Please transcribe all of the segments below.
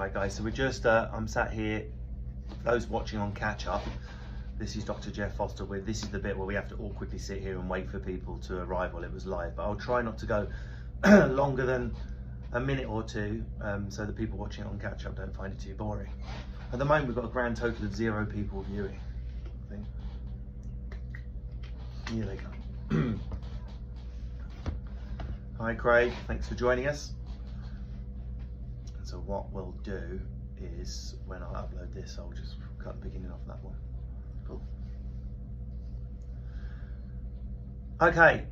Right guys, so we're just, I'm sat here, those watching on catch up, this is Dr. Jeff Foster this is the bit where we have to awkwardly sit here and wait for people to arrive while it was live, but I'll try not to go longer than a minute or two, so the people watching it on catch up don't find it too boring. At the moment we've got a grand total of 0 people viewing, I think. Here they go. Hi Craig, thanks for joining us. So what we'll do is, when I upload this, I'll just cut the beginning off that one. Cool. Okay.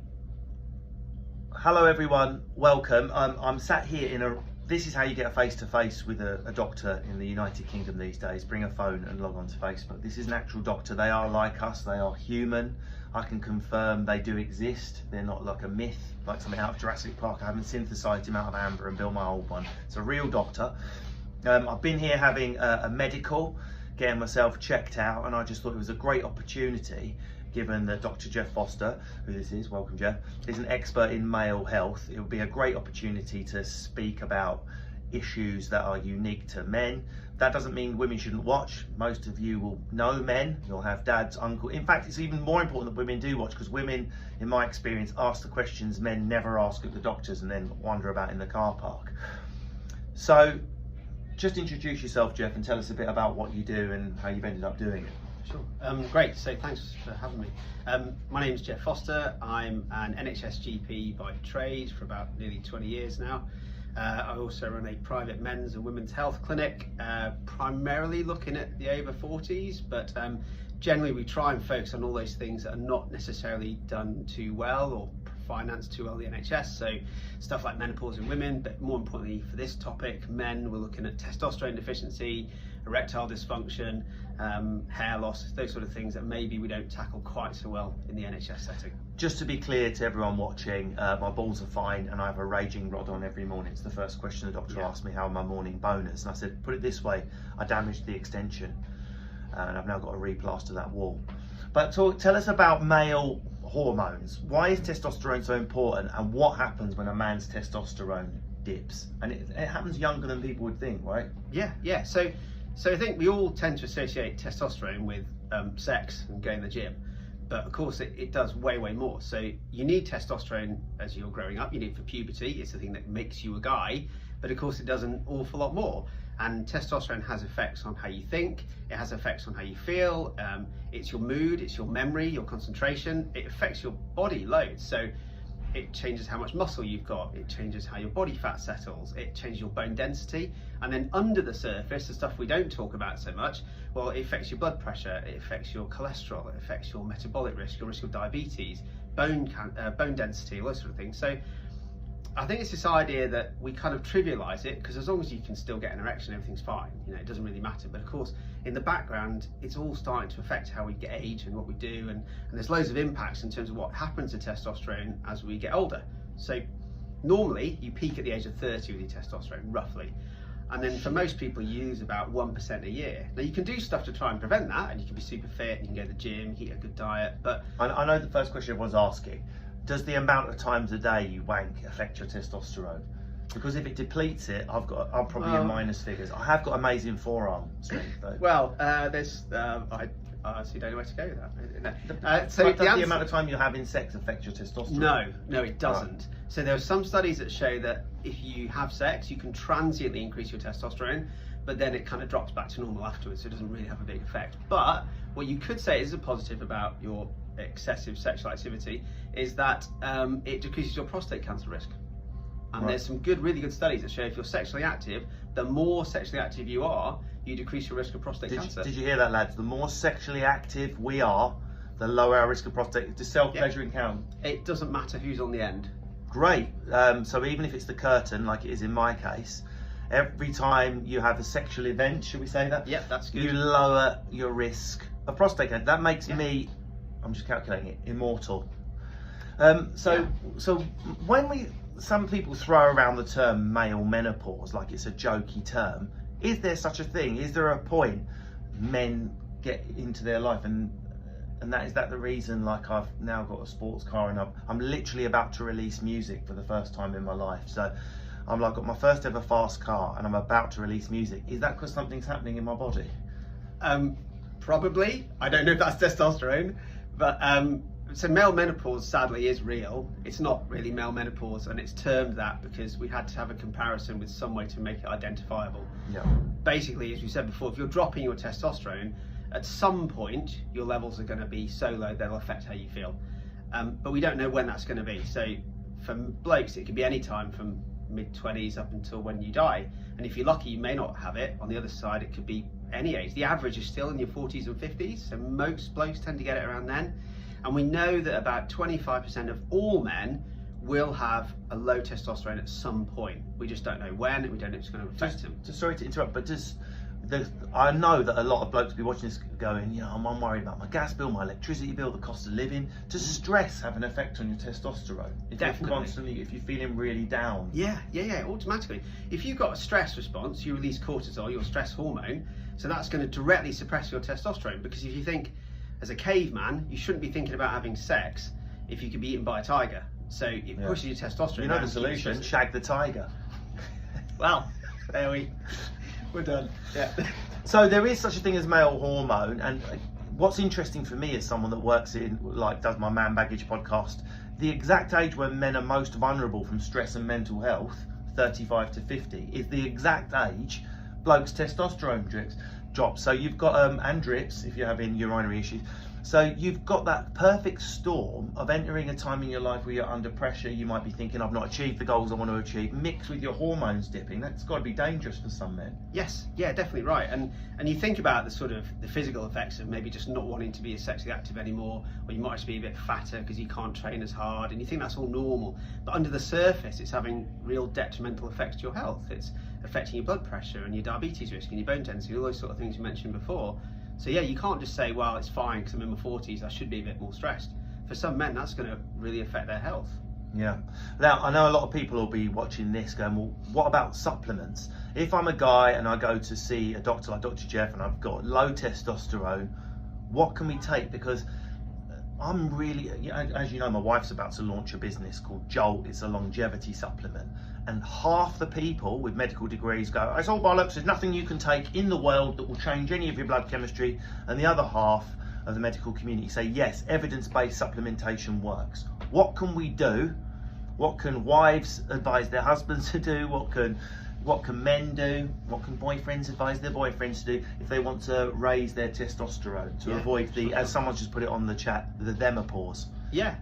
Hello everyone, welcome. I'm sat here in this is how you get a face-to-face with a doctor in the United Kingdom these days. Bring a phone and log on to Facebook. This is an actual doctor. They are like us, they are human. I can confirm they do exist. They're not like a myth, like something out of Jurassic Park. I haven't synthesized him out of amber and built my old one. It's a real doctor. I've been here having a medical, getting myself checked out, and I just thought it was a great opportunity, given that Dr. Jeff Foster, who this is, welcome Jeff, is an expert in male health. It would be a great opportunity to speak about issues that are unique to men. That doesn't mean women shouldn't watch. Most of you will know men. You'll have dads, uncle. In fact, it's even more important that women do watch, because women, in my experience, ask the questions men never ask at the doctors and then wander about in the car park. So just introduce yourself, Jeff, and tell us a bit about what you do and how you've ended up doing it. Sure. Great, so thanks for having me. My name's Jeff Foster. I'm an NHS GP by trade for about nearly 20 years now. I also run a private men's and women's health clinic, primarily looking at the over 40s, but generally we try and focus on all those things that are not necessarily done too well or financed too well in the NHS, so stuff like menopause in women, but more importantly for this topic, men, we're looking at testosterone deficiency, erectile dysfunction, hair loss, those sort of things that maybe we don't tackle quite so well in the NHS setting. Just to be clear to everyone watching, my balls are fine and I have a raging rod on every morning. It's the first question the doctor asked me, how are my morning boners? And I said, put it this way, I damaged the extension and I've now got to replaster that wall. But tell us about male hormones. Why is testosterone so important, and what happens when a man's testosterone dips? And it happens younger than people would think, right? Yeah. So I think we all tend to associate testosterone with sex and going to the gym, but of course it does way more. So you need testosterone as you're growing up, you need it for puberty, it's the thing that makes you a guy, but of course it does an awful lot more. And testosterone has effects on how you think, it has effects on how you feel, it's your mood, it's your memory, your concentration, it affects your body loads. So it changes how much muscle you've got, it changes how your body fat settles, it changes your bone density, and then under the surface, the stuff we don't talk about so much, well, it affects your blood pressure, it affects your cholesterol, it affects your metabolic risk, your risk of diabetes, bone density, all those sort of things. So I think it's this idea that we kind of trivialize it, because as long as you can still get an erection, everything's fine, you know, it doesn't really matter. But of course, in the background, it's all starting to affect how we age and what we do, and there's loads of impacts in terms of what happens to testosterone as we get older. So normally you peak at the age of 30 with your testosterone, roughly. And then for most people, you lose about 1% a year. Now you can do stuff to try and prevent that, and you can be super fit, and you can go to the gym, eat a good diet, but... I know the first question everyone's asking, does the amount of times a day you wank affect your testosterone? Because if it depletes it, I'm probably in minus figures. I have got amazing forearm strength though. Well, there's, I honestly don't know where to go with that. So does the amount of time you have in sex affect your testosterone? No, it doesn't. Right. So there are some studies that show that if you have sex, you can transiently increase your testosterone, but then it kind of drops back to normal afterwards, so it doesn't really have a big effect. But what you could say is a positive about your excessive sexual activity is that it decreases your prostate cancer risk. And there's some really good studies that show if you're sexually active, the more sexually active you are, you decrease your risk of prostate cancer. Did you hear that, lads? The more sexually active we are, the lower our risk of prostate. Does self-pleasuring count? It doesn't matter who's on the end. Great. So even if it's the curtain, like it is in my case, every time you have a sexual event, should we say that? Yep, that's good. You lower your risk of prostate cancer. That makes me, I'm just calculating it, immortal. So when some people throw around the term male menopause like it's a jokey term, is there such a thing? Is there a point men get into their life and is that the reason, like, I've now got a sports car and I'm literally about to release music for the first time in my life, so I'm like got my first ever fast car and I'm about to release music. Is that because something's happening in my body? Probably. I don't know if that's testosterone, but so male menopause sadly is real. It's not really male menopause, and it's termed that because we had to have a comparison with some way to make it identifiable. Yeah. Basically, as we said before, if you're dropping your testosterone, at some point your levels are going to be so low they'll affect how you feel. But we don't know when that's going to be. So for blokes, it could be any time from mid-20s up until when you die. And if you're lucky, you may not have it. On the other side, it could be any age. The average is still in your 40s and 50s, so most blokes tend to get it around then. And we know that about 25% of all men will have a low testosterone at some point. We just don't know when, and we don't know if it's going to affect them. Sorry to interrupt, but I know that a lot of blokes will be watching this going, you know, I'm worried about my gas bill, my electricity bill, the cost of living. Does stress have an effect on your testosterone? Definitely. If you're feeling really down? Yeah, automatically. If you've got a stress response, you release cortisol, your stress hormone, so that's going to directly suppress your testosterone. Because if you think, as a caveman, you shouldn't be thinking about having sex if you could be eaten by a tiger. So it pushes your testosterone. You know the solution, shag the tiger. Well, we're done. Yeah. So there is such a thing as male hormone, and what's interesting for me as someone that works in, like, does my Man Baggage podcast, the exact age when men are most vulnerable from stress and mental health, 35 to 50, is the exact age blokes' testosterone drops. So you've got and drips if you're having urinary issues. So you've got that perfect storm of entering a time in your life where you're under pressure. You might be thinking, I've not achieved the goals I want to achieve, mixed with your hormones dipping. That's got to be dangerous for some men. Yes, yeah, definitely right. And you think about the sort of the physical effects of maybe just not wanting to be as sexually active anymore, or you might just be a bit fatter because you can't train as hard, and you think that's all normal. But under the surface, it's having real detrimental effects to your health. It's affecting your blood pressure and your diabetes risk and your bone density, all those sort of things you mentioned before. So yeah, you can't just say, well, it's fine because I'm in my 40s, I should be a bit more stressed. For some men, that's going to really affect their health. Yeah. Now, I know a lot of people will be watching this going, well, what about supplements? If I'm a guy and I go to see a doctor like Dr. Jeff and I've got low testosterone, what can we take? Because I'm really, as you know, my wife's about to launch a business called Jolt. It's a longevity supplement. And half the people with medical degrees go, it's all bollocks, there's nothing you can take in the world that will change any of your blood chemistry. And the other half of the medical community say, yes, evidence-based supplementation works. What can we do? What can wives advise their husbands to do? What can men do? What can boyfriends advise their boyfriends to do if they want to raise their testosterone to avoid the, as someone's just put it on the chat, the demopause? Yeah,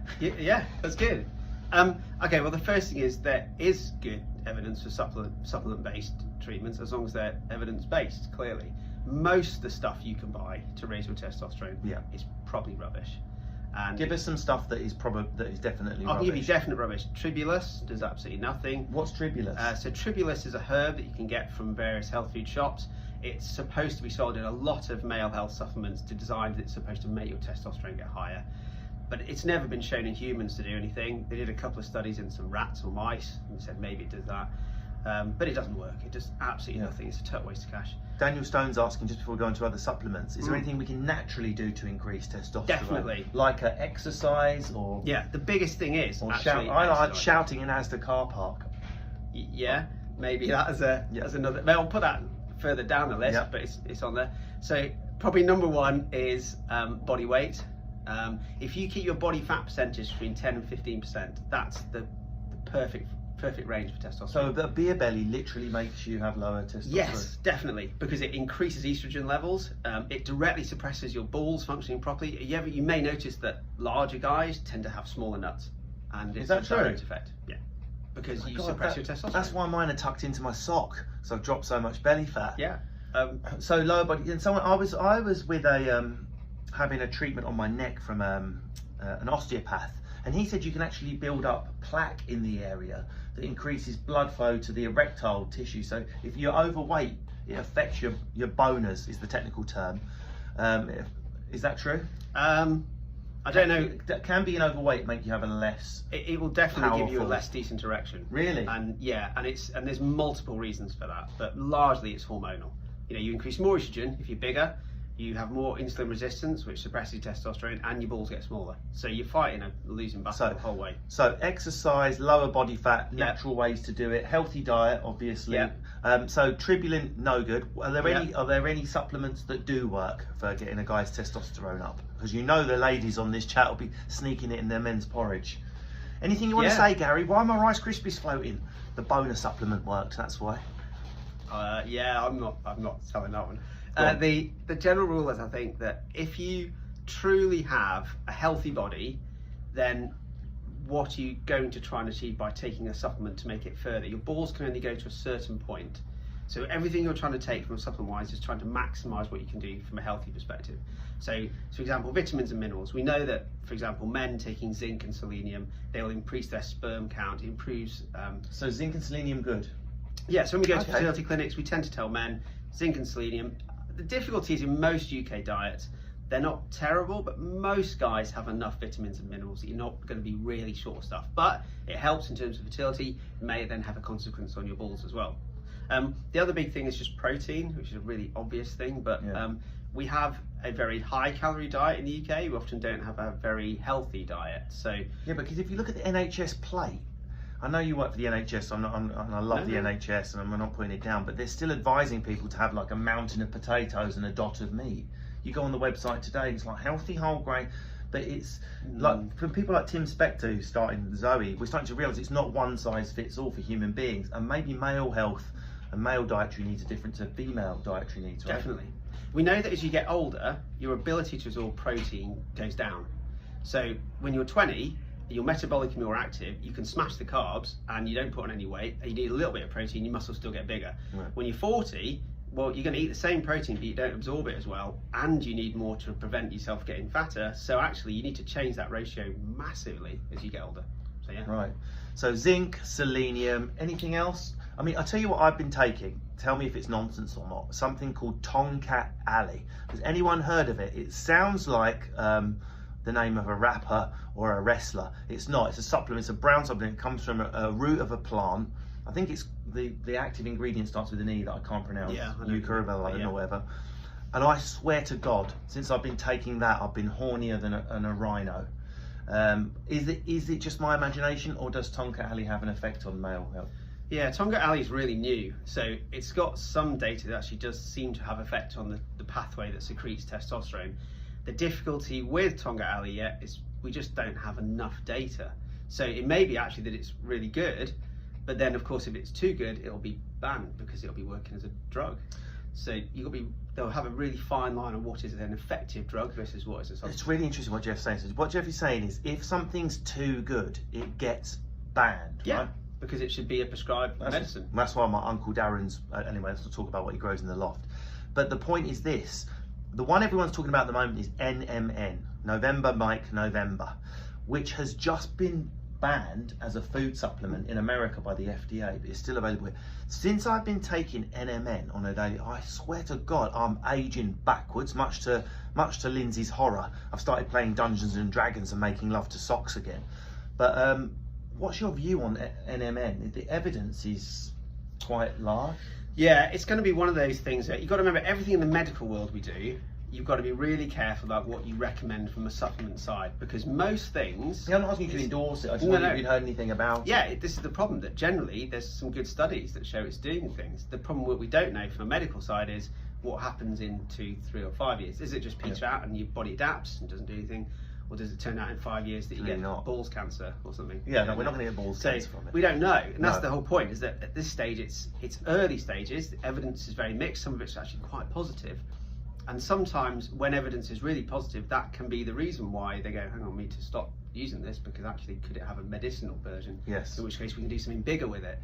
that's good. Okay, well, the first thing is there is good evidence for supplement-based treatments as long as they're evidence-based, clearly. Most of the stuff you can buy to raise your testosterone is probably rubbish. And give us some stuff that is definitely rubbish. I'll give you definite rubbish. Tribulus does absolutely nothing. What's Tribulus? So Tribulus is a herb that you can get from various health food shops. It's supposed to be sold in a lot of male health supplements designed that it's supposed to make your testosterone get higher. But it's never been shown in humans to do anything. They did a couple of studies in some rats or mice and said maybe it does that. But it doesn't work. It does absolutely nothing. It's a total waste of cash. Daniel Stone's asking, just before we go into other supplements, is there anything we can naturally do to increase testosterone? Definitely. Like exercise or... Yeah, the biggest thing is or actually I like shouting in Asda car park. Yeah, maybe that as another... I'll put that further down the list, but it's on there. So probably number one is body weight. If you keep your body fat percentage between 10 and 15%, that's the perfect range for testosterone. So the beer belly literally makes you have lower testosterone? Yes, definitely, because it increases estrogen levels. It directly suppresses your balls functioning properly. You may notice that larger guys tend to have smaller nuts. And is that a true? Direct effect. Yeah, because you suppress your testosterone. That's why mine are tucked into my sock, so I've dropped so much belly fat. Yeah. So lower body, and someone I was with having a treatment on my neck from an osteopath, and he said you can actually build up plaque in the area that increases blood flow to the erectile tissue. So if you're overweight, it affects your boners, is the technical term. Is that true? I don't know. Can being overweight make you have a less it will definitely give you a less decent erection. Really? And there's multiple reasons for that, but largely it's hormonal. You increase more estrogen if you're bigger. you have more insulin resistance, which suppresses testosterone, and your balls get smaller. So you're fighting a losing battle the whole way. So exercise, lower body fat, natural ways to do it, healthy diet, obviously. So tribulin, no good. Are there any supplements that do work for getting a guy's testosterone up? Because you know the ladies on this chat will be sneaking it in their men's porridge. Anything you want to say, Gary? Why are my Rice Krispies floating? The bonus supplement works, that's why. I'm not selling that one. The general rule is, I think, that if you truly have a healthy body, then what are you going to try and achieve by taking a supplement to make it further? Your balls can only go to a certain point. So everything you're trying to take from supplement wise is trying to maximize what you can do from a healthy perspective. So for example, vitamins and minerals. We know that, for example, men taking zinc and selenium, they will increase their sperm count. It improves. So zinc and selenium good? Yeah, so when we go to fertility clinics, we tend to tell men zinc and selenium. The difficulty is in most UK diets, they're not terrible, but most guys have enough vitamins and minerals that you're not going to be really short of stuff. But it helps in terms of fertility. It may then have a consequence on your balls as well. The other big thing is just protein, which is a really obvious thing, but we have a very high calorie diet in the UK. We often don't have a very healthy diet. So because if you look at the NHS plate, I know you work for the NHS, and I love the NHS, and I'm not putting it down, but they're still advising people to have like a mountain of potatoes and a dot of meat. You go on the website today, it's like healthy whole grain, but it's like for people like Tim Spector who's starting Zoe, we're starting to realise it's not one size fits all for human beings, and maybe male health and male dietary needs are different to female dietary needs, right? Definitely. We know that as you get older, your ability to absorb protein goes down. So when you're 20, you're metabolically more active, you can smash the carbs and you don't put on any weight, and you need a little bit of protein, your muscles still get bigger. Right. When you're 40, well, you're going to eat the same protein, but you don't absorb it as well, and you need more to prevent yourself getting fatter. So actually, you need to change that ratio massively as you get older. So yeah. Right. So zinc, selenium, anything else? I mean, I'll tell you what I've been taking. Tell me if it's nonsense or not. Something called Tonkat Ali. Has anyone heard of it? It sounds like the name of a rapper or a wrestler. It's not. It's a supplement. It's a brown supplement. It comes from a root of a plant. I think it's the active ingredient starts with an E that I can't pronounce. Yeah, Eucarabella or whatever. And I swear to God, since I've been taking that, I've been hornier than a rhino. Is it just my imagination, or does Tonkat Ali have an effect on male health? Yeah, Tonkat Ali is really new, so it's got some data that actually does seem to have effect on the pathway that secretes testosterone. The difficulty with Tonkat Ali yet is we just don't have enough data. So it may be actually that it's really good, but then of course if it's too good, it'll be banned because it'll be working as a drug. So they'll have a really fine line on what is an effective drug versus what is a supplement. It's really interesting what Jeff's saying. So what Jeff is saying is if something's too good, it gets banned, right? Because it should be a prescribed medicine. That's why my Uncle Darren's, anyway, let's not talk about what he grows in the loft. But the point is this, the one everyone's talking about at the moment is NMN, November Mike November, which has just been banned as a food supplement in America by the FDA, but it's still available here. Since I've been taking NMN on a daily, I swear to God, I'm aging backwards, much to Lindsay's horror. I've started playing Dungeons and Dragons and making love to socks again. But what's your view on NMN? The evidence is quite large. Yeah, it's going to be one of those things that you've got to remember, everything in the medical world we do, you've got to be really careful about what you recommend from a supplement side, because most things... Yeah, I'm not asking you to endorse it, I just wonder if you'd heard anything about it. Yeah, this is the problem, that generally there's some good studies that show it's doing things. The problem what we don't know from a medical side is what happens in 2, 3 or 5 years. Is it just peter out and your body adapts and doesn't do anything? Or does it turn out in 5 years that you get balls cancer or something? Yeah, no, we're not going to get balls cancer from it. We don't know, and that's the whole point, is that at this stage it's early stages, the evidence is very mixed, some of it's actually quite positive. And sometimes when evidence is really positive, that can be the reason why they go, hang on, we need to stop using this, because actually could it have a medicinal version? Yes. In which case we can do something bigger with it.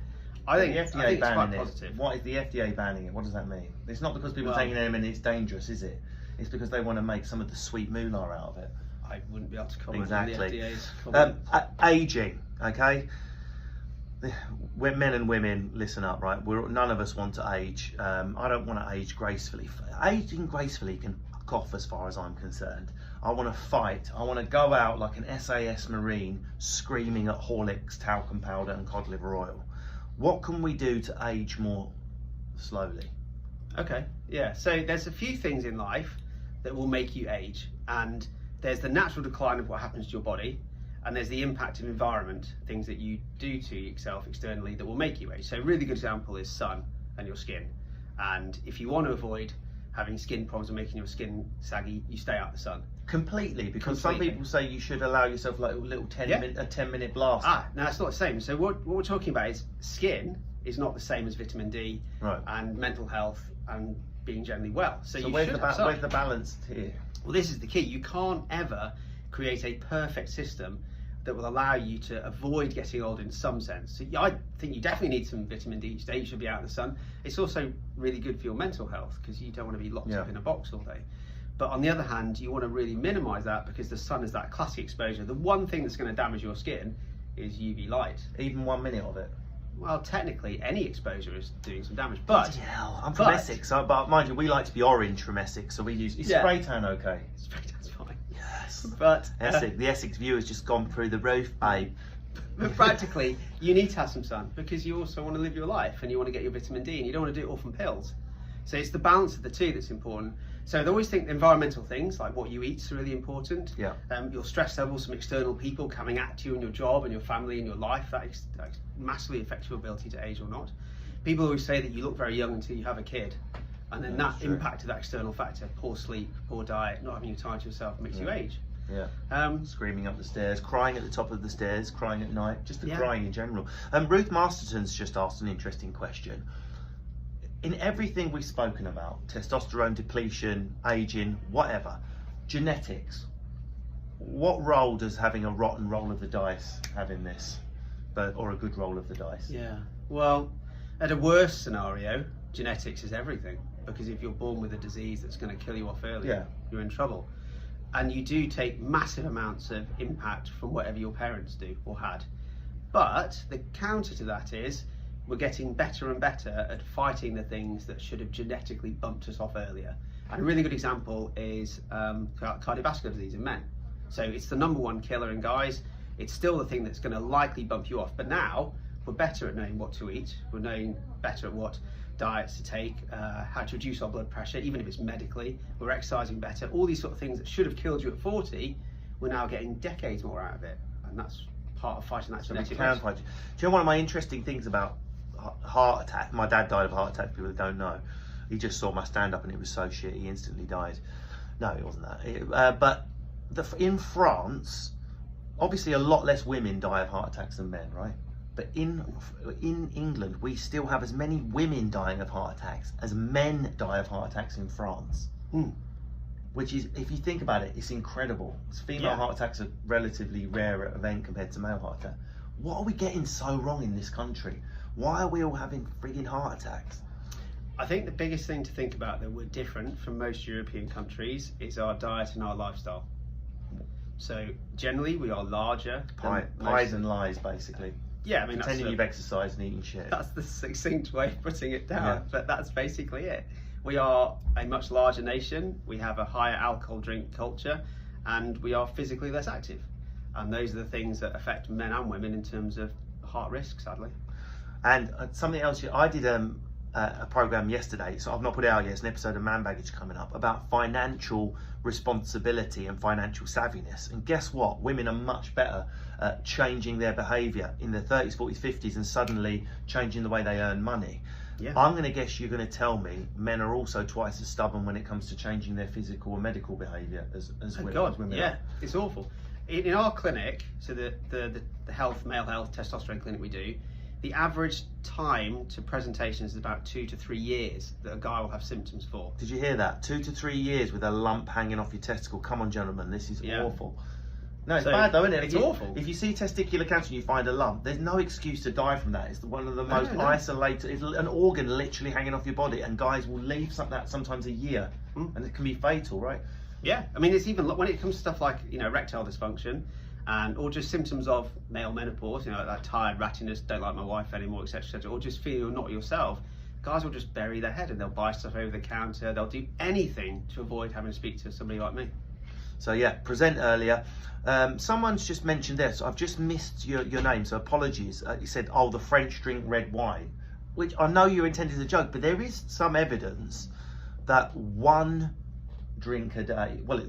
I think it's quite positive. What is the FDA banning it? What does that mean? It's not because people are taking them and it's dangerous, is it? It's because they want to make some of the sweet moolah out of it. I wouldn't be able to comment on the FDA's comment. Aging, okay? We're men and women, listen up, right? None of us want to age. I don't want to age gracefully. Aging gracefully can fuck off as far as I'm concerned. I want to fight. I want to go out like an SAS Marine screaming at Horlicks, talcum powder and cod liver oil. What can we do to age more slowly? Okay, yeah, so there's a few things in life that will make you age. And there's the natural decline of what happens to your body, and there's the impact of environment, things that you do to yourself externally that will make you age. So a really good example is sun and your skin. And if you want to avoid having skin problems and making your skin saggy, you stay out of the sun. Completely, because some people say you should allow yourself like a little 10-minute blast. No, that's not the same. So what we're talking about is skin is not the same as vitamin D, right, and mental health and being generally well. So you where's should where's the balance here? Well, this is the key. You can't ever create a perfect system that will allow you to avoid getting old in some sense. So I think you definitely need some vitamin D each day. You should be out in the sun. It's also really good for your mental health because you don't want to be locked up in a box all day. But on the other hand, you want to really minimize that because the sun is that classic exposure. The one thing that's going to damage your skin is UV light. Even 1 minute of it? Well, technically, any exposure is doing some damage. But hell, I'm from Essex, but mind you, we like to be orange from Essex, so we use spray tan. Okay, spray tan's fine. Yes, but the Essex view has just gone through the roof, babe. But practically, you need to have some sun because you also want to live your life and you want to get your vitamin D, and you don't want to do it all from pills. So it's the balance of the two that's important. So I always think environmental things like what you eat is really important. Yeah. Your stress levels from external people coming at you in your job and your family and your life, that massively affects your ability to age or not. People always say that you look very young until you have a kid, and then that impact of that external factor, poor sleep, poor diet, not having your time to yourself, makes you age. Yeah. Screaming up the stairs, crying at the top of the stairs, crying at night, just the crying in general. Ruth Masterton's just asked an interesting question. In everything we've spoken about, testosterone depletion, aging, whatever, genetics, what role does having a rotten roll of the dice have in this, or a good roll of the dice? Yeah, well, at a worst scenario, genetics is everything, because if you're born with a disease that's going to kill you off early, you're in trouble. And you do take massive amounts of impact from whatever your parents do or had. But the counter to that is, we're getting better and better at fighting the things that should have genetically bumped us off earlier. And a really good example is cardiovascular disease in men. So it's the #1 killer in guys. It's still the thing that's going to likely bump you off. But now we're better at knowing what to eat. We're knowing better at what diets to take, how to reduce our blood pressure, even if it's medically. We're exercising better. All these sort of things that should have killed you at 40, we're now getting decades more out of it. And that's part of fighting that genetic risk. Do you know one of my interesting things about heart attack? My dad died of a heart attack, for people that don't know. He just saw my stand-up and it was so shit, he instantly died. No, it wasn't that. But in France, obviously a lot less women die of heart attacks than men, right? But in England, we still have as many women dying of heart attacks as men die of heart attacks in France. Which is, if you think about it, it's incredible. Female heart attacks are a relatively rare event compared to male heart attack. What are we getting so wrong in this country? Why are we all having frigging heart attacks? I think the biggest thing to think about that we're different from most European countries is our diet and our lifestyle. So generally we are larger. Pies and lies, basically. Yeah, I mean, pretending you've exercised and eating shit. That's the succinct way of putting it down, but that's basically it. We are a much larger nation, we have a higher alcohol drink culture, and we are physically less active. And those are the things that affect men and women in terms of heart risk, sadly. And something else, I did a program yesterday, so I've not put it out yet, it's an episode of Man Baggage coming up, about financial responsibility and financial savviness. And guess what? Women are much better at changing their behaviour in their 30s, 40s, 50s and suddenly changing the way they earn money. I'm going to guess you're going to tell me men are also twice as stubborn when it comes to changing their physical and medical behaviour as women. Yeah, it's awful. In our clinic, so the male health testosterone clinic we do, the average time to presentation is about 2 to 3 years that a guy will have symptoms for. Did you hear that? 2 to 3 years with a lump hanging off your testicle. Come on, gentlemen, this is awful. No, it's bad though, isn't it? It's awful. If you see testicular cancer and you find a lump, there's no excuse to die from that. It's one of the most isolated, it's an organ literally hanging off your body, and guys will leave that sometimes a year, and it can be fatal, right? Yeah, I mean, it's even when it comes to stuff like, erectile dysfunction, or just symptoms of male menopause, like that tired rattiness, don't like my wife anymore, etc., or just feeling you're not yourself, guys will just bury their head and they'll buy stuff over the counter, they'll do anything to avoid having to speak to somebody like me. So yeah, present earlier. Someone's just mentioned this, I've just missed your name, so apologies. You said, oh, the French drink red wine, which I know you intended as a joke, but there is some evidence that 1 drink a day, well,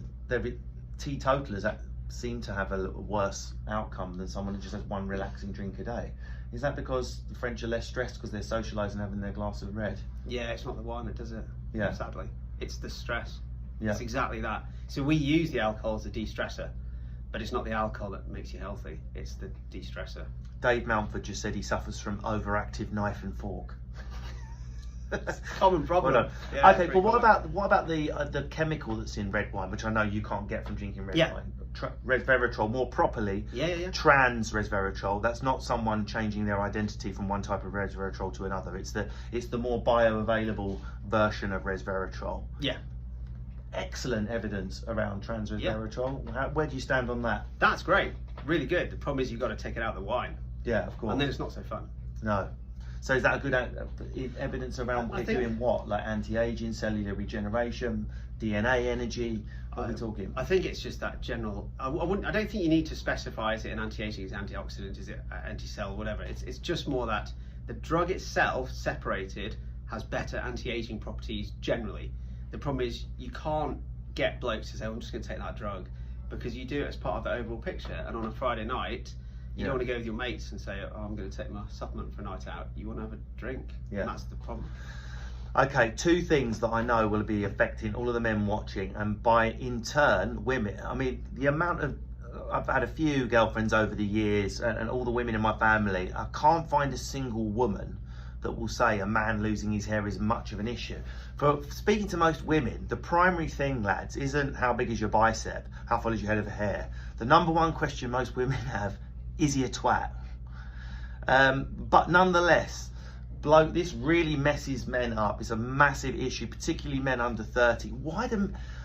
teetotalers that seem to have a little worse outcome than someone who just has one relaxing drink a day. Is that because the French are less stressed because they're socialising, having their glass of red? Yeah, it's not the wine that does it. Yeah. Sadly, it's the stress. Yeah. It's exactly that. So we use the alcohol as a de-stressor, but it's not the alcohol that makes you healthy. It's the de-stressor. Dave Mountford just said he suffers from overactive knife and fork. It's a common problem. Well done. Yeah, Okay, but what about the chemical that's in red wine, which I know you can't get from drinking red wine? Resveratrol, more properly, trans resveratrol. That's not someone changing their identity from one type of resveratrol to another. It's the more bioavailable version of resveratrol. Yeah. Excellent evidence around trans resveratrol. Yeah. Where do you stand on that? That's great. Really good. The problem is you've got to take it out of the wine. Yeah, of course. And then it's not so fun. No. So is that a good evidence around doing what? Like anti-aging, cellular regeneration, DNA energy? What are we talking? I think it's just that general. I don't think you need to specify, is it an anti-aging, is it antioxidant, is it anti-cell, whatever. It's just more that the drug itself, separated, has better anti-aging properties generally. The problem is you can't get blokes to say, I'm just going to take that drug, because you do it as part of the overall picture. And on a Friday night, you don't want to go with your mates and say, oh, I'm going to take my supplement for a night out. You want to have a drink. Yeah. And that's the problem. Okay, two things that I know will be affecting all of the men watching, and by in turn women. I mean, the amount of I've had a few girlfriends over the years, and all the women in my family, I can't find a single woman that will say a man losing his hair is much of an issue. For speaking to most women, the primary thing, lads, isn't how big is your bicep, how full is your head of hair. The number one question most women have, is he a twat? But nonetheless, bloke, this really messes men up. It's a massive issue, particularly men under 30.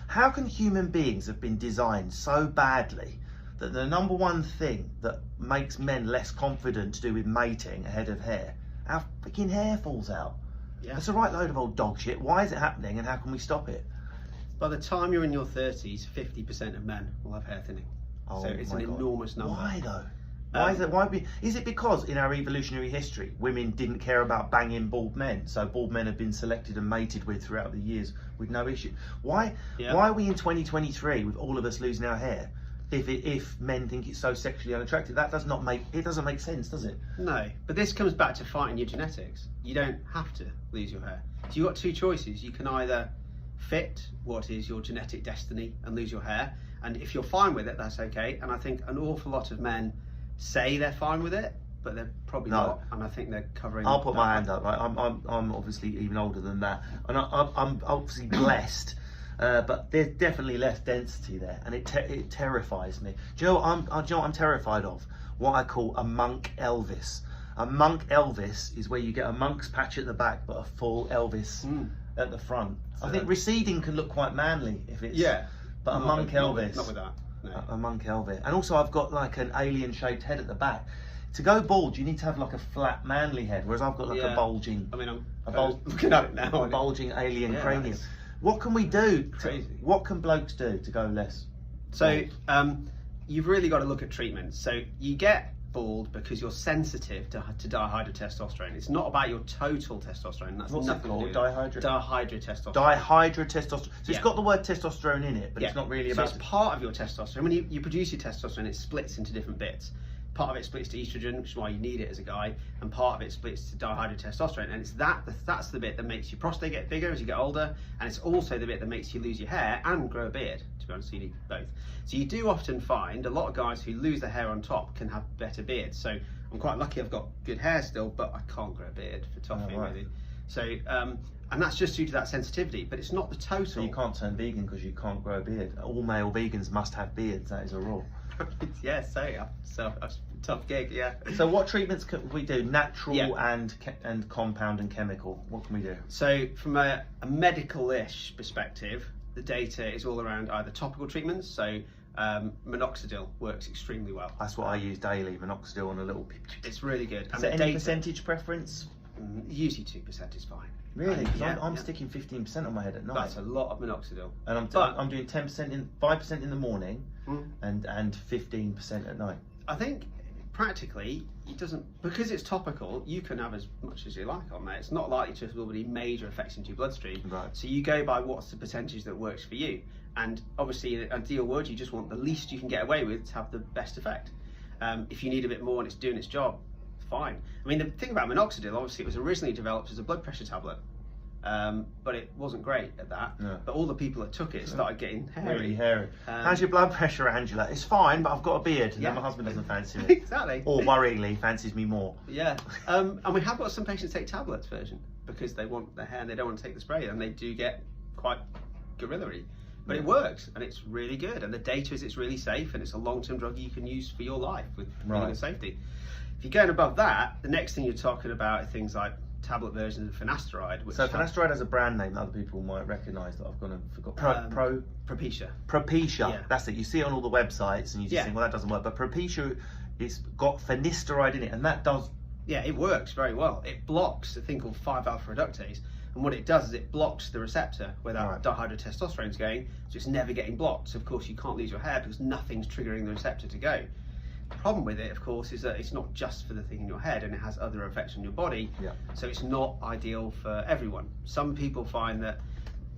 How can human beings have been designed so badly that the number one thing that makes men less confident to do with mating, a head of hair, our freaking hair falls out? Yeah. It's a right load of old dog shit. Why is it happening, and how can we stop it? By the time you're in your 30s, 50% of men will have hair thinning. So it's an enormous number. Why though? Is it because in our evolutionary history women didn't care about banging bald men, so bald men have been selected and mated with throughout the years with no issue? Why are we in 2023 with all of us losing our hair if men think it's so sexually unattractive? That doesn't make sense, does it? No, but this comes back to fighting your genetics. You don't have to lose your hair. So you've got two choices. You can either fit what is your genetic destiny and lose your hair, and if you're fine with it, that's okay. And I think an awful lot of men say they're fine with it, but they're probably not, and I think they're covering. I'll put my hand up. Right? I'm obviously even older than that, and I'm obviously blessed, but there's definitely less density there, and it terrifies me. Do you know what I'm terrified of? What I call a monk Elvis. A monk Elvis is where you get a monk's patch at the back, but a full Elvis at the front. So I think receding can look quite manly if it's but a monk Elvis. Not with that. No. A monk Elvis. And also I've got like an alien shaped head at the back. To go bald, you need to have like a flat manly head, whereas I've got like a bulging. I mean, I'm looking at it now. A bulging alien cranium. What can we do? What can blokes do to go less? So you've really got to look at treatments. So you get bald because you're sensitive to dihydrotestosterone. It's not about your total testosterone. That's What's it called? Dihydrotestosterone. Dihydrotestosterone. So it's got the word testosterone in it, but it's not really about. So it's part of your testosterone. When you produce your testosterone, it splits into different bits. Part of it splits to estrogen, which is why you need it as a guy, and part of it splits to dihydrotestosterone. And it's that's the bit that makes your prostate get bigger as you get older, and it's also the bit that makes you lose your hair and grow a beard. To be honest, you need both. So you do often find a lot of guys who lose their hair on top can have better beards. So I'm quite lucky I've got good hair still, but I can't grow a beard for toffee really. So and that's just due to that sensitivity, but it's not the total. So you can't turn vegan because you can't grow a beard. All male vegans must have beards. That is a rule. So a tough gig. So what treatments can we do? Natural and compound and chemical. What can we do? So from a medical-ish perspective, the data is all around either topical treatments. So minoxidil works extremely well. That's what I use daily. Minoxidil on a little. It's really good. Is there any percentage preference? Usually 2% is fine. Really? Because I'm sticking 15% on my head at night. That's a lot of minoxidil. And I'm doing 10% 5% in the morning, and 15% at night. I think practically, it doesn't, because it's topical, you can have as much as you like on there. It's not likely to have any major effects into your bloodstream. Right. So you go by what's the percentage that works for you. And obviously, in an ideal world, you just want the least you can get away with to have the best effect. If you need a bit more and it's doing its job, fine. I mean, the thing about minoxidil, obviously, it was originally developed as a blood pressure tablet. But it wasn't great at that. No. But all the people that took it started getting hairy. Really hairy. How's your blood pressure, Angela? It's fine, but I've got a beard, and Yeah. then my husband doesn't fancy me. Exactly. Or worryingly, fancies me more. Yeah. And we have got some patients take tablets version because they want their hair and they don't want to take the spray, and they do get quite gorilla-y. But it works, and it's really good. And the data is it's really safe, and it's a long-term drug you can use for your life with really good safety. If you're going above that, the next thing you're talking about are things like tablet versions of finasteride. Which So finasteride has a brand name that other people might recognise that I've gone and forgot. Propecia. Propecia. Yeah. That's it. You see it on all the websites, and you just think, well, that doesn't work. But Propecia, it's got finasteride in it, and that does. Yeah, it works very well. It blocks a thing called 5-alpha reductase, and what it does is it blocks the receptor where that dihydrotestosterone is going, so it's never getting blocked. So of course you can't lose your hair because nothing's triggering the receptor to go. The problem with it, of course, is that it's not just for the thing in your head, and it has other effects on your body. Yeah. So it's not ideal for everyone. Some people find that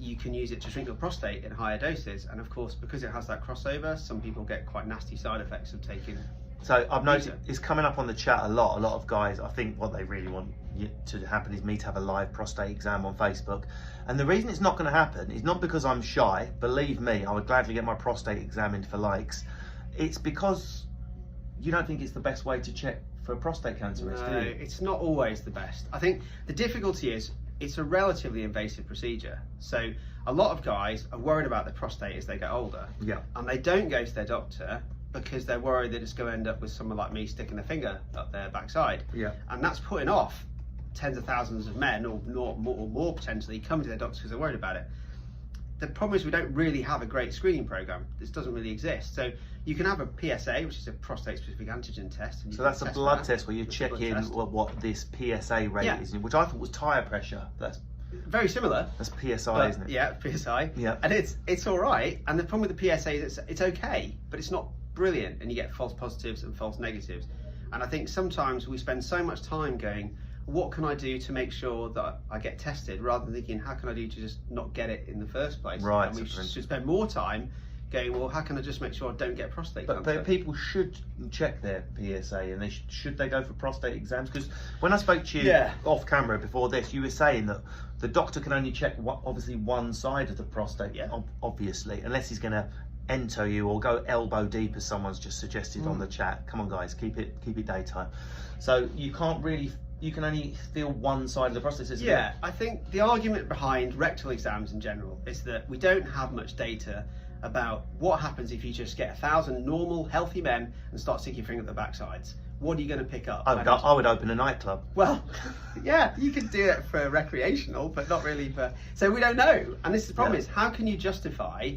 you can use it to shrink your prostate in higher doses, and of course, because it has that crossover, some people get quite nasty side effects of taking. So I've noticed it's coming up on the chat a lot. A lot of guys, I think what they really want to happen is me to have a live prostate exam on Facebook. And the reason it's not going to happen is not because I'm shy. Believe me, I would gladly get my prostate examined for likes. It's because you don't think it's the best way to check for prostate cancer risk, do you? It's not always the best. I think the difficulty is it's a relatively invasive procedure. So a lot of guys are worried about their prostate as they get older. Yeah. And they don't go to their doctor because they're worried that it's going to end up with someone like me sticking their finger up their backside. Yeah. And that's putting off tens of thousands of men, or more potentially, coming to their doctors because they're worried about it. The problem is we don't really have a great screening program. This doesn't really exist. So you can have a PSA, which is a prostate-specific antigen test. And so that's a blood test where you check in what this PSA rate is, which I thought was tire pressure. That's very similar. That's PSI, isn't it? Yeah, PSI. Yeah. And it's all right. And the problem with the PSA is it's okay, but it's not brilliant, and you get false positives and false negatives. And I think sometimes we spend so much time going, what can I do to make sure that I get tested, rather than thinking, how can I do to just not get it in the first place? Right. And we should spend more time going, well, how can I just make sure I don't get prostate cancer? But people should check their PSA, and they should they go for prostate exams? Because when I spoke to you off camera before this, you were saying that the doctor can only check obviously one side of the prostate, obviously, unless he's going to enter you or go elbow deep, as someone's just suggested on the chat. Come on, guys, keep it daytime. So you can't really. You can only feel one side of the prostate. Yeah, I think the argument behind rectal exams in general is that we don't have much data about what happens if you just get 1,000 normal, healthy men and start sticking your finger at the backsides. What are you going to pick up? I would open a nightclub. Well, yeah, you could do it for recreational, but not really for. So we don't know, and this is the problem: is how can you justify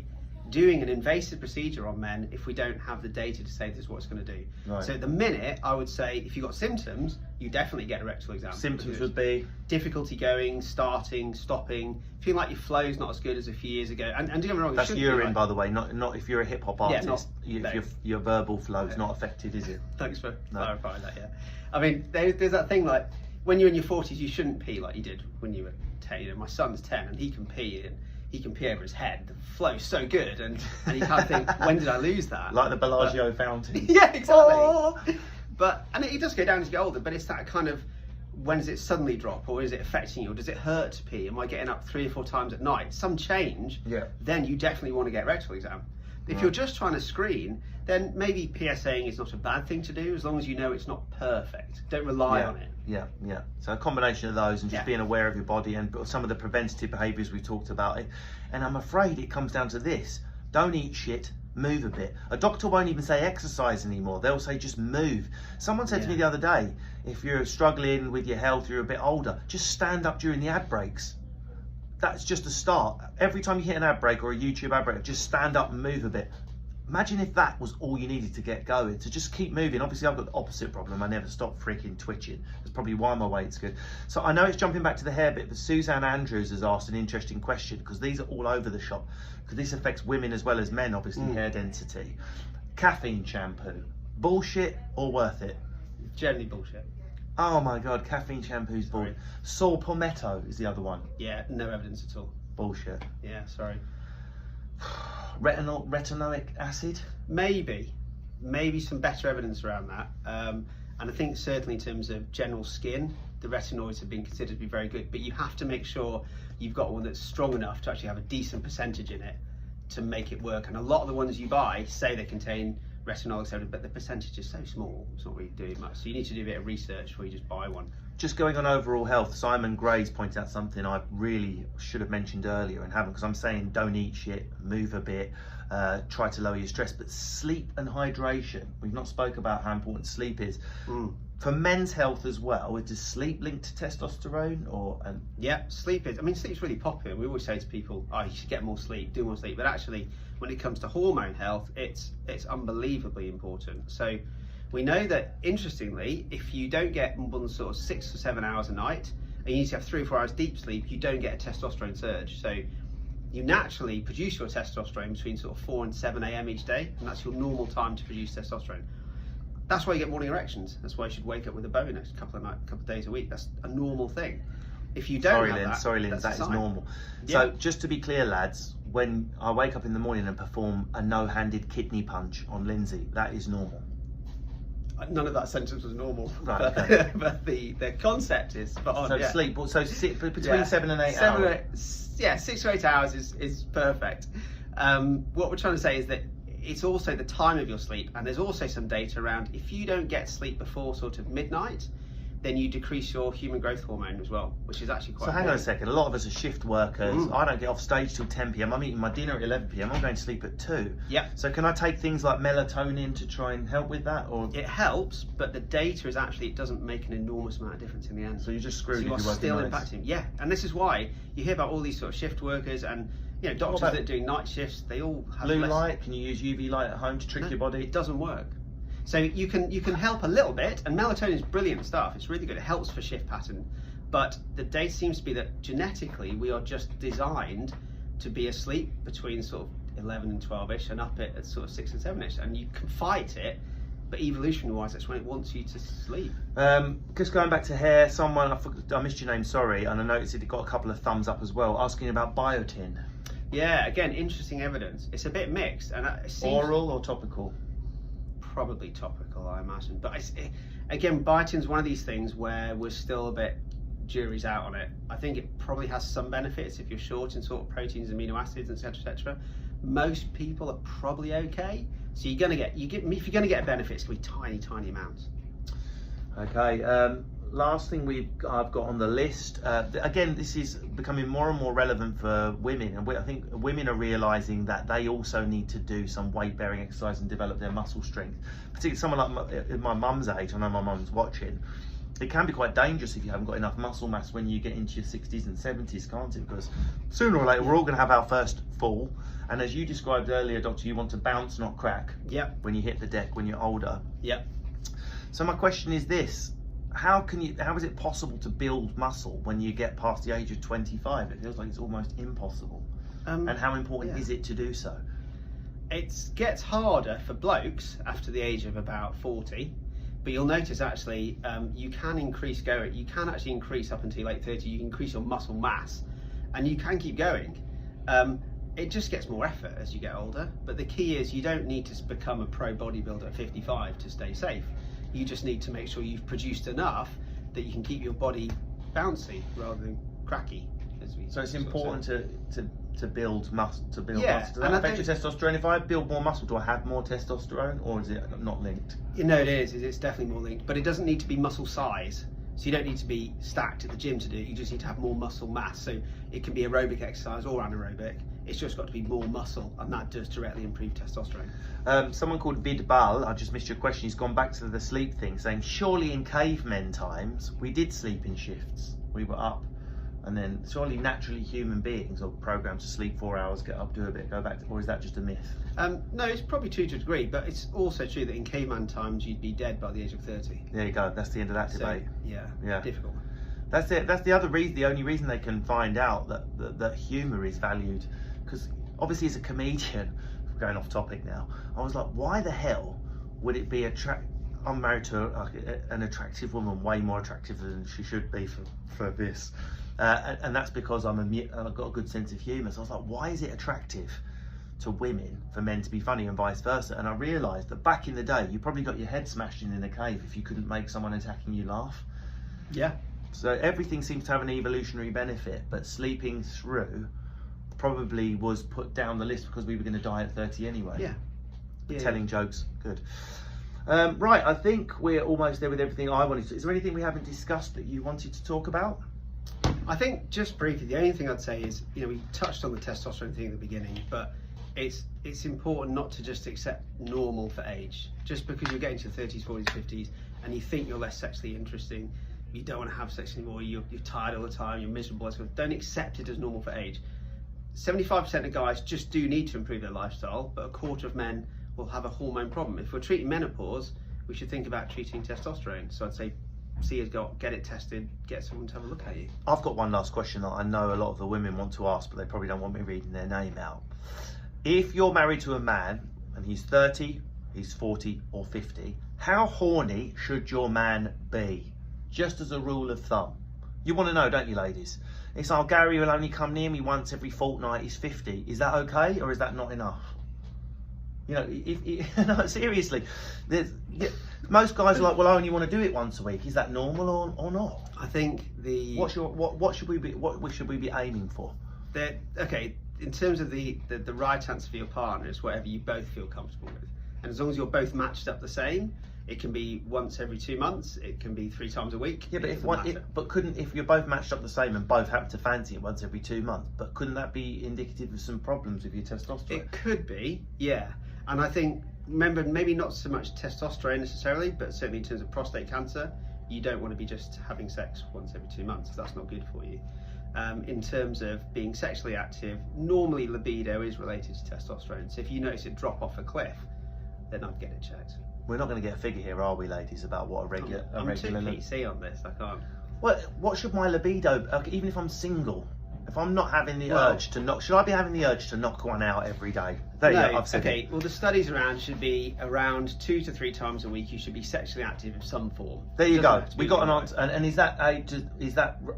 doing an invasive procedure on men if we don't have the data to say this is what it's going to do? Right. So at the minute, I would say if you've got symptoms, you definitely get a rectal exam. Symptoms would be difficulty going, starting, stopping, feeling like your flow's not as good as a few years ago. And don't get me wrong, that's urine, by the way, not if you're a hip hop artist. If your verbal flow's not affected, is it? Thanks for clarifying that. Yeah, I mean, there's that thing like when you're in your 40s, you shouldn't pee like you did when you were 10. You know, my son's 10 and he can pee and he can pee over his head. The flow's so good, and you kind of think, when did I lose that? Like the Bellagio fountain. Yeah, exactly. And it does go down as you get older, but it's that kind of, when does it suddenly drop, or is it affecting you, or does it hurt to pee? Am I getting up 3 or 4 times at night? Some change, then you definitely want to get a rectal exam. If you're just trying to screen, then maybe PSAing is not a bad thing to do, as long as you know it's not perfect. Don't rely on it. Yeah. So a combination of those, and just being aware of your body and some of the preventative behaviours we talked about. And I'm afraid it comes down to this: don't eat shit, move a bit. A doctor won't even say exercise anymore. They'll say just move. Someone said to me the other day, if you're struggling with your health, you're a bit older, just stand up during the ad breaks. That's just a start. Every time you hit an ad break or a YouTube ad break, just stand up and move a bit. Imagine if that was all you needed to get going, to just keep moving. Obviously, I've got the opposite problem. I never stop freaking twitching. That's probably why my weight's good. So I know it's jumping back to the hair bit, but Suzanne Andrews has asked an interesting question, because these are all over the shop, because this affects women as well as men, obviously, hair density. Caffeine shampoo, bullshit or worth it? Generally bullshit. Oh my God, caffeine shampoo's bullshit. Saw palmetto is the other one. Yeah, no evidence at all. Bullshit. Yeah, sorry. Retinoic acid? Maybe some better evidence around that. And I think certainly in terms of general skin, the retinoids have been considered to be very good, but you have to make sure you've got one that's strong enough to actually have a decent percentage in it to make it work. And a lot of the ones you buy say they contain retinol, etc., but the percentage is so small, it's not really doing much. So you need to do a bit of research before you just buy one. Just going on overall health, Simon Gray's pointed out something I really should have mentioned earlier and haven't, because I'm saying don't eat shit, move a bit, try to lower your stress, but sleep and hydration. We've not spoke about how important sleep is. For men's health as well, does sleep link to testosterone or? Yeah, sleep is. I mean, sleep's really popular. We always say to people, "Oh, you should get more sleep, do more sleep." But actually, when it comes to hormone health, it's unbelievably important. So we know that, interestingly, if you don't get more than sort of 6 or 7 hours a night, and you need to have 3 or 4 hours deep sleep, you don't get a testosterone surge. So you naturally produce your testosterone between sort of 4 and 7 a.m. each day, and that's your normal time to produce testosterone. That's why you get morning erections. That's why you should wake up with a bonus a couple of days a week. That's a normal thing. If you don't Sorry, Lynn, that is normal. Yeah. So just to be clear, lads, when I wake up in the morning and perform a no-handed kidney punch on Lindsay, that is normal. None of that sentence was normal, right, okay. but the concept is spot on. So yeah. sleep, so sit between 7 and 8 hours. Yeah, 6 to 8 hours is perfect. What we're trying to say is that it's also the time of your sleep, and there's also some data around if you don't get sleep before sort of midnight, then you decrease your human growth hormone as well, which is actually quite So hang on a second, a lot of us are shift workers. I don't get off stage till 10 p.m. I'm eating my dinner at 11 p.m. I'm going to sleep at 2. Yeah. So can I take things like melatonin to try and help with that? Or it helps, but the data is actually, it doesn't make an enormous amount of difference in the end. So you're just screwed if you are you're still working impacting. Yeah, and this is why you hear about all these sort of shift workers and doctors that are doing night shifts. They all have blue light. Can you use UV light at home to trick your body? It doesn't work. So you can help a little bit, and melatonin is brilliant stuff. It's really good. It helps for shift pattern, but the data seems to be that genetically we are just designed to be asleep between sort of 11 and 12ish, and up at sort of 6 and 7ish, and you can fight it. But evolutionary-wise, that's when it wants you to sleep. Just going back to hair, someone, I missed your name, sorry, and I noticed it got a couple of thumbs up as well, asking about biotin. Yeah, again, interesting evidence. It's a bit mixed, and it seems oral or topical? Probably topical, I imagine. But again, biotin's one of these things where we're still a bit jury's out on it. I think it probably has some benefits if you're short in sort of proteins, amino acids, etc., etc. Most people are probably okay. So if you're going to get a benefit, it's going to be tiny amounts. Okay. Last thing I've got on the list. Again, this is becoming more and more relevant for women, and I think women are realising that they also need to do some weight-bearing exercise and develop their muscle strength. Particularly someone like my mum's age. I know my mum's watching. It can be quite dangerous if you haven't got enough muscle mass when you get into your 60s and 70s, can't it? Because sooner or later we're all going to have our first fall, and as you described earlier, Doctor, you want to bounce, not crack. Yep. When you hit the deck when you're older. Yep. So my question is this: how is it possible to build muscle when you get past the age of 25? It feels like it's almost impossible. And how important is it to do so? It gets harder for blokes after the age of about 40. But you'll notice actually you can actually increase up until late 30. You can increase your muscle mass, and you can keep going. It just gets more effort as you get older. But the key is you don't need to become a pro bodybuilder at 55 to stay safe. You just need to make sure you've produced enough that you can keep your body bouncy rather than cracky. So it's important to build muscle. Does that affect your testosterone? If I build more muscle, do I have more testosterone, or is it not linked? No, it is. It's definitely more linked, but it doesn't need to be muscle size. So you don't need to be stacked at the gym to do it. You just need to have more muscle mass. So it can be aerobic exercise or anaerobic. It's just got to be more muscle, and that does directly improve testosterone. Someone called Vidbal, I just missed your question, he's gone back to the sleep thing, saying surely in cavemen times we did sleep in shifts. We were up, and then surely naturally human beings are programmed to sleep 4 hours, get up, do a bit, go back, or is that just a myth? No, it's probably true to a degree, but it's also true that in caveman times you'd be dead by the age of 30. There you go, that's the end of that debate. Yeah, difficult. That's it. That's the only reason they can find out that humour is valued, because obviously as a comedian, going off topic now, I was like, why the hell would it be I'm married to an attractive woman, way more attractive than she should be for this, and that's because I've got a good sense of humour. So I was like, why is it attractive to women for men to be funny and vice versa? And I realised that back in the day, you probably got your head smashed in a cave if you couldn't make someone attacking you laugh. Yeah. So everything seems to have an evolutionary benefit, but sleeping through probably was put down the list because we were going to die at 30 anyway. Yeah. Telling jokes, good. Right, I think we're almost there with everything I wanted to. Is there anything we haven't discussed that you wanted to talk about? I think just briefly, the only thing I'd say is, we touched on the testosterone thing at the beginning, but it's important not to just accept normal for age. Just because you're getting to the 30s, 40s, 50s, and you think you're less sexually interesting, you don't want to have sex anymore, you're tired all the time, you're miserable, don't accept it as normal for age. 75% of guys just do need to improve their lifestyle, but a quarter of men will have a hormone problem. If we're treating menopause, we should think about treating testosterone. So I'd say, get it tested, get someone to have a look at you. I've got one last question that I know a lot of the women want to ask, but they probably don't want me reading their name out. If you're married to a man and he's 30, he's 40 or 50, how horny should your man be? Just as a rule of thumb. You want to know, don't you, ladies? It's like, Gary will only come near me once every fortnight, he's 50. Is that okay, or is that not enough? No, seriously, most guys are like, well, I only want to do it once a week. Is that normal or not? I think what should we be aiming for? Okay, in terms of the right answer for your partner is whatever you both feel comfortable with, and as long as you're both matched up the same, it can be once every 2 months, it can be 3 times a week. Yeah, but if you're both matched up the same and both happen to fancy it once every 2 months, but couldn't that be indicative of some problems with your testosterone? It could be, yeah. And I think, remember, maybe not so much testosterone necessarily, but certainly in terms of prostate cancer, you don't want to be just having sex once every 2 months. That's not good for you. In terms of being sexually active, normally libido is related to testosterone. So if you notice it drop off a cliff, then I'd get it checked. We're not going to get a figure here, are we, ladies, about what a regular... I'm too PC on this, I can't. Well, what should my libido, even if I'm single, if I'm not having the urge to knock, should I be having the urge to knock one out every day? There you go, I've said it. Well, the studies around should be around 2 to 3 times a week. You should be sexually active in some form. There you go. We got an answer. And is that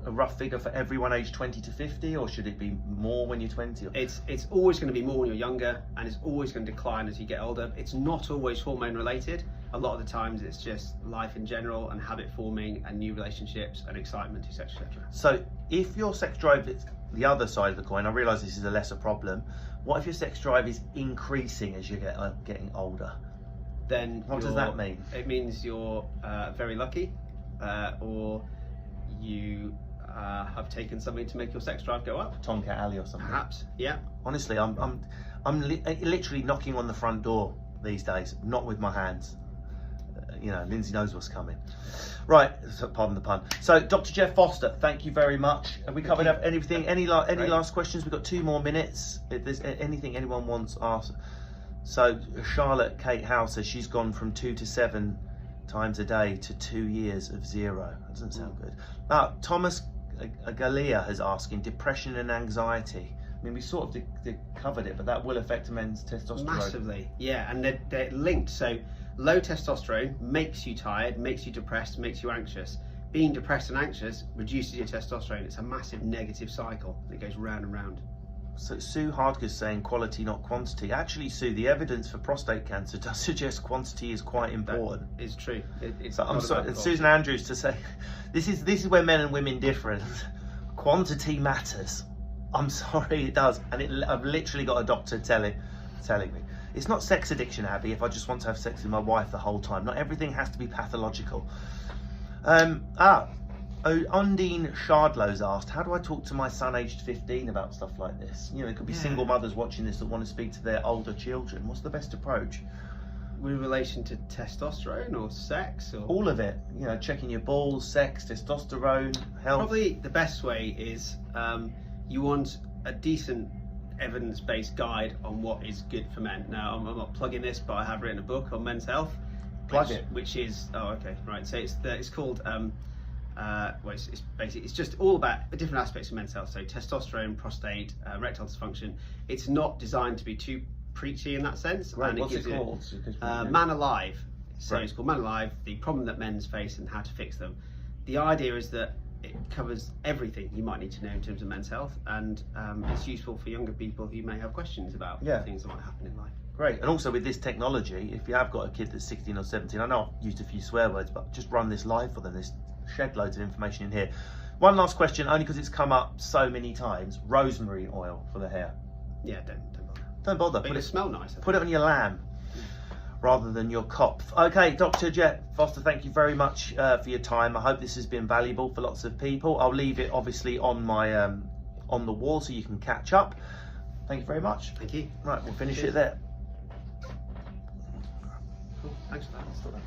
a rough figure for everyone aged 20 to 50, or should it be more when you're 20? It's always going to be more when you're younger, and it's always going to decline as you get older. It's not always hormone related. A lot of the times it's just life in general and habit forming and new relationships and excitement, etc. So if your sex drive is the other side of the coin, I realise this is a lesser problem. What if your sex drive is increasing as you get getting older? Then what does that mean? It means you're very lucky, or you have taken something to make your sex drive go up. Tomcat Alley or something. Perhaps, yeah. Honestly, I'm literally knocking on the front door these days, not with my hands. Lindsay knows what's coming. Right, pardon the pun. So, Dr. Jeff Foster, thank you very much. Have we covered anything? Any last questions? We've got 2 more minutes. If there's anything anyone wants, ask. So, Charlotte Kate Howe says she's gone from 2 to 7 times a day to 2 years of 0. That doesn't sound good. Thomas Galea is asking, depression and anxiety. I mean, we sort of covered it, but that will affect a man's testosterone. Massively, yeah, and they're linked. So low testosterone makes you tired, makes you depressed, makes you anxious. Being depressed and anxious reduces your testosterone. It's a massive negative cycle that goes round and round. So Sue Hardker's saying quality, not quantity. Actually, Sue, the evidence for prostate cancer does suggest quantity is quite important. That is true. I'm sorry, Susan Andrews to say, this is where men and women differ. Quantity matters. I'm sorry, it does. And I've literally got a doctor telling me. It's not sex addiction, Abby, if I just want to have sex with my wife the whole time. Not everything has to be pathological. Undine Shardlow's asked, how do I talk to my son aged 15 about stuff like this? It could be single mothers watching this that want to speak to their older children. What's the best approach? With relation to testosterone or sex? Or all of it. Checking your balls, sex, testosterone, health. Probably the best way is you want a decent evidence-based guide on what is good for men. Now, I'm not plugging this, but I have written a book on men's health. Plug it. Which is, right. So it's called, it's basically, it's just all about the different aspects of men's health. So testosterone, prostate, erectile dysfunction. It's not designed to be too preachy in that sense. Right, and what's it called? Man Alive. So Right. it's called Man Alive, the problem that men's face and how to fix them. The idea is that it covers everything you might need to know in terms of men's health, and it's useful for younger people who may have questions about things that might happen in life. Great. And also with this technology, if you have got a kid that's 16 or 17, I know I've used a few swear words, but just run this live for them. There's shed loads of information in here. One last question, only because it's come up so many times. Rosemary oil for the hair. Yeah, don't bother. Don't bother. But it'll smell nice. Put it on your lamb rather than your cop. Okay, Dr. Jet Foster, thank you very much for your time. I hope this has been valuable for lots of people. I'll leave it obviously on my on the wall so you can catch up. Thank you very much. Thank you. Right, we'll finish it there. Cool. Thanks for that.